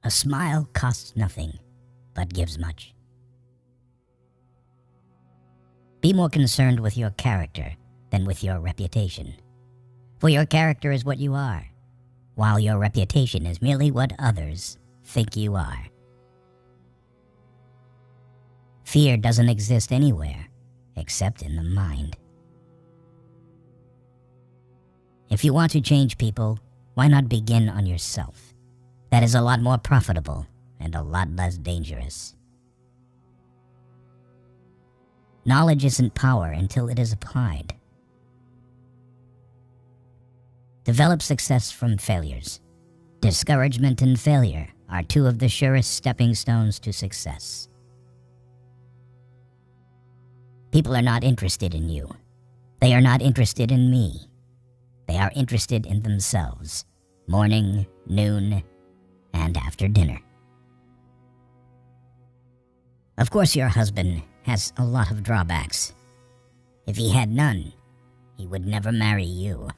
A smile costs nothing, but gives much. Be more concerned with your character than with your reputation. For your character is what you are, while your reputation is merely what others think you are. Fear doesn't exist anywhere except in the mind. If you want to change people, why not begin on yourself? That is a lot more profitable and a lot less dangerous. Knowledge isn't power until it is applied. Develop success from failures. Discouragement and failure are two of the surest stepping stones to success. People are not interested in you. They are not interested in me. They are interested in themselves, morning, noon, and after dinner. Of course, your husband has a lot of drawbacks. If he had none, he would never marry you.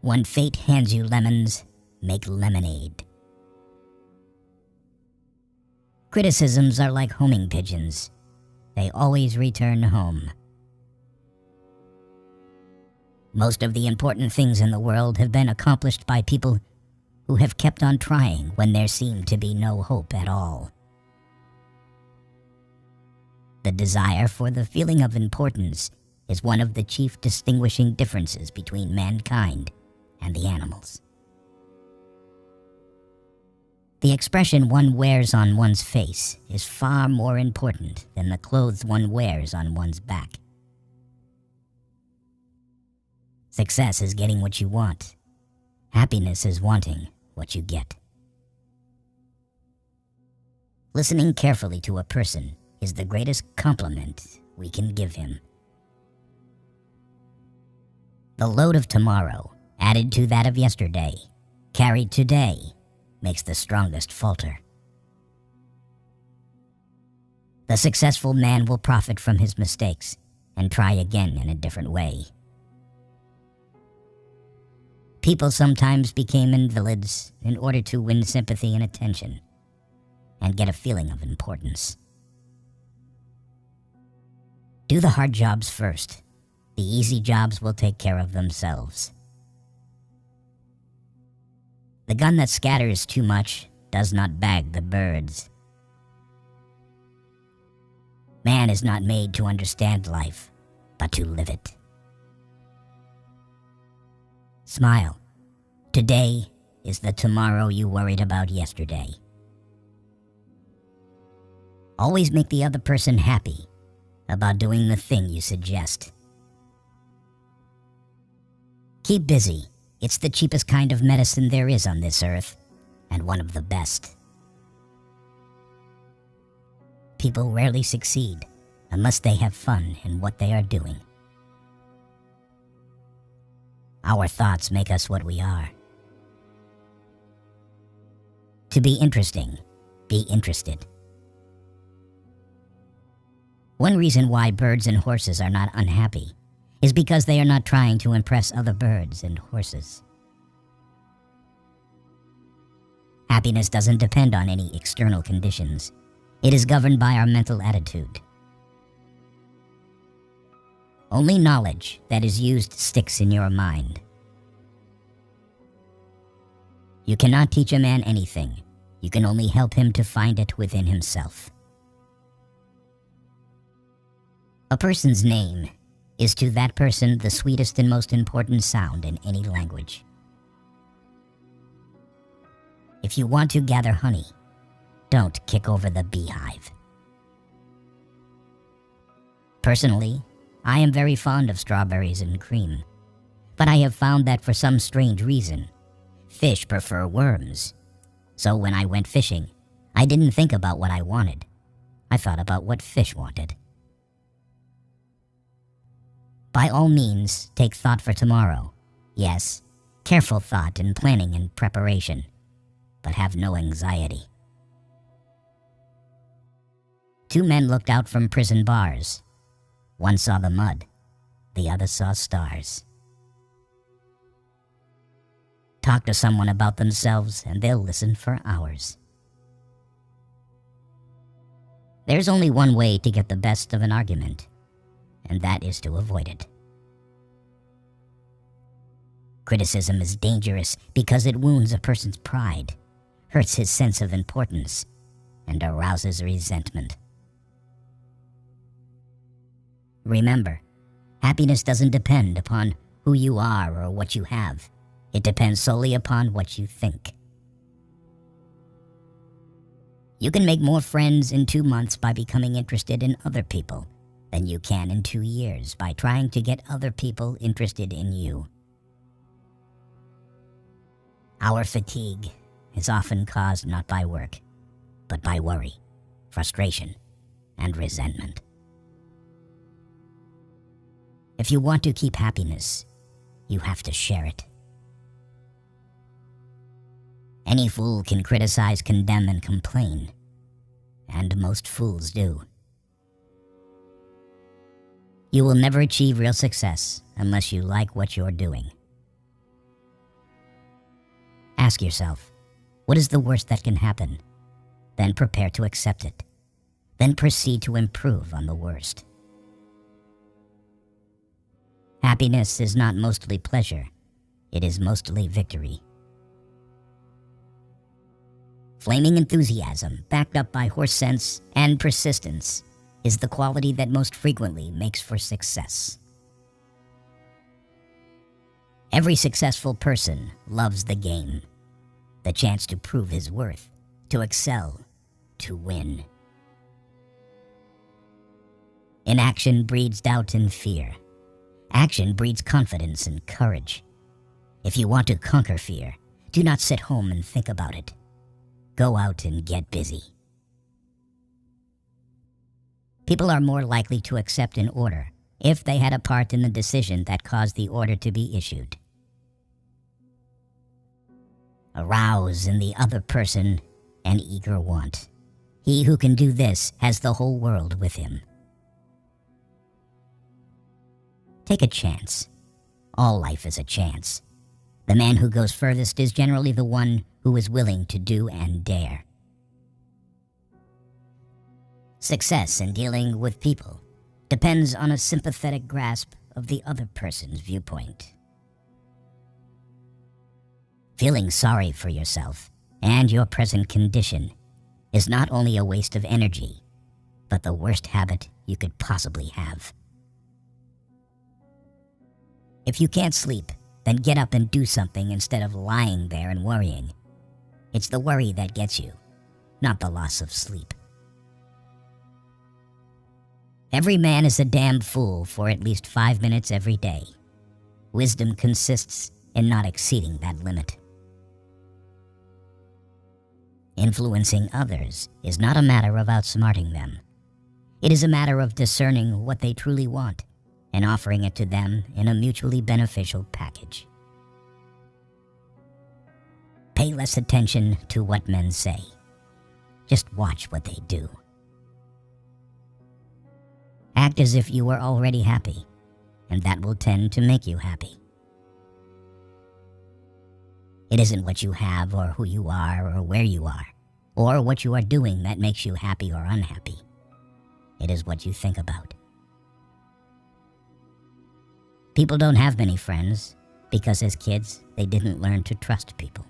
When fate hands you lemons, make lemonade. Criticisms are like homing pigeons. They always return home. Most of the important things in the world have been accomplished by people who have kept on trying when there seemed to be no hope at all. The desire for the feeling of importance is one of the chief distinguishing differences between mankind and the animals. The expression one wears on one's face is far more important than the clothes one wears on one's back. Success is getting what you want. Happiness is wanting what you get. Listening carefully to a person is the greatest compliment we can give him. The load of tomorrow, added to that of yesterday, carried today, makes the strongest falter. The successful man will profit from his mistakes and try again in a different way. People sometimes became invalids in order to win sympathy and attention and get a feeling of importance. Do the hard jobs first. The easy jobs will take care of themselves. The gun that scatters too much does not bag the birds. Man is not made to understand life, but to live it. Smile. Today is the tomorrow you worried about yesterday. Always make the other person happy about doing the thing you suggest. Keep busy. It's the cheapest kind of medicine there is on this earth, and one of the best. People rarely succeed unless they have fun in what they are doing. Our thoughts make us what we are. To be interesting, be interested. One reason why birds and horses are not unhappy is because they are not trying to impress other birds and horses. Happiness doesn't depend on any external conditions. It is governed by our mental attitude. Only knowledge that is used sticks in your mind. You cannot teach a man anything. You can only help him to find it within himself. A person's name is to that person the sweetest and most important sound in any language. If you want to gather honey, don't kick over the beehive. Personally, I am very fond of strawberries and cream, but I have found that for some strange reason, fish prefer worms. So when I went fishing, I didn't think about what I wanted. I thought about what fish wanted. By all means, take thought for tomorrow. Yes, careful thought and planning and preparation, but have no anxiety. Two men looked out from prison bars. One saw the mud, the other saw stars. Talk to someone about themselves and they'll listen for hours. There's only one way to get the best of an argument, and that is to avoid it. Criticism is dangerous because it wounds a person's pride, hurts his sense of importance, and arouses resentment. Remember, happiness doesn't depend upon who you are or what you have. It depends solely upon what you think. You can make more friends in 2 months by becoming interested in other people than you can in 2 years by trying to get other people interested in you. Our fatigue is often caused not by work, but by worry, frustration, and resentment. If you want to keep happiness, you have to share it. Any fool can criticize, condemn, and complain, and most fools do. You will never achieve real success unless you like what you're doing. Ask yourself, what is the worst that can happen? Then prepare to accept it. Then proceed to improve on the worst. Happiness is not mostly pleasure, it is mostly victory. Flaming enthusiasm, backed up by horse sense and persistence, is the quality that most frequently makes for success. Every successful person loves the game, the chance to prove his worth, to excel, to win. Inaction breeds doubt and fear. Action breeds confidence and courage. If you want to conquer fear, do not sit home and think about it. Go out and get busy. People are more likely to accept an order if they had a part in the decision that caused the order to be issued. Arouse in the other person an eager want. He who can do this has the whole world with him. Take a chance. All life is a chance. The man who goes furthest is generally the one who is willing to do and dare. Success in dealing with people depends on a sympathetic grasp of the other person's viewpoint. Feeling sorry for yourself and your present condition is not only a waste of energy, but the worst habit you could possibly have. If you can't sleep, then get up and do something instead of lying there and worrying. It's the worry that gets you, not the loss of sleep. Every man is a damn fool for at least 5 minutes every day. Wisdom consists in not exceeding that limit. Influencing others is not a matter of outsmarting them. It is a matter of discerning what they truly want and offering it to them in a mutually beneficial package. Pay less attention to what men say. Just watch what they do. Act as if you were already happy, and that will tend to make you happy. It isn't what you have or who you are or where you are, or what you are doing that makes you happy or unhappy. It is what you think about. People don't have many friends because as kids, they didn't learn to trust people.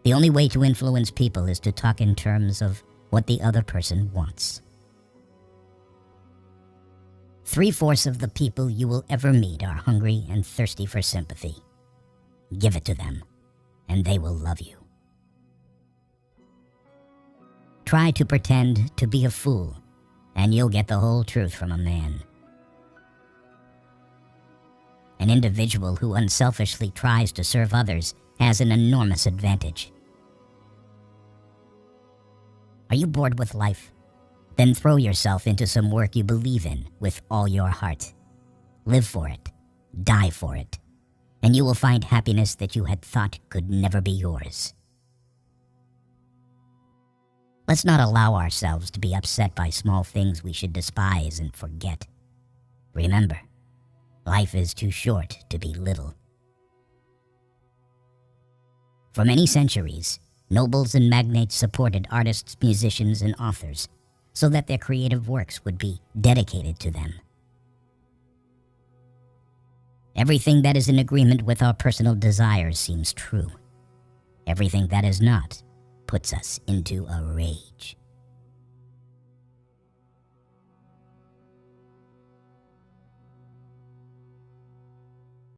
The only way to influence people is to talk in terms of what the other person wants. 3/4 of the people you will ever meet are hungry and thirsty for sympathy. Give it to them, and they will love you. Try to pretend to be a fool, and you'll get the whole truth from a man. An individual who unselfishly tries to serve others has an enormous advantage. Are you bored with life? Then throw yourself into some work you believe in with all your heart. Live for it, die for it, and you will find happiness that you had thought could never be yours. Let's not allow ourselves to be upset by small things we should despise and forget. Remember, life is too short to be little. For many centuries, nobles and magnates supported artists, musicians, and authors so that their creative works would be dedicated to them. Everything that is in agreement with our personal desires seems true. Everything that is not puts us into a rage.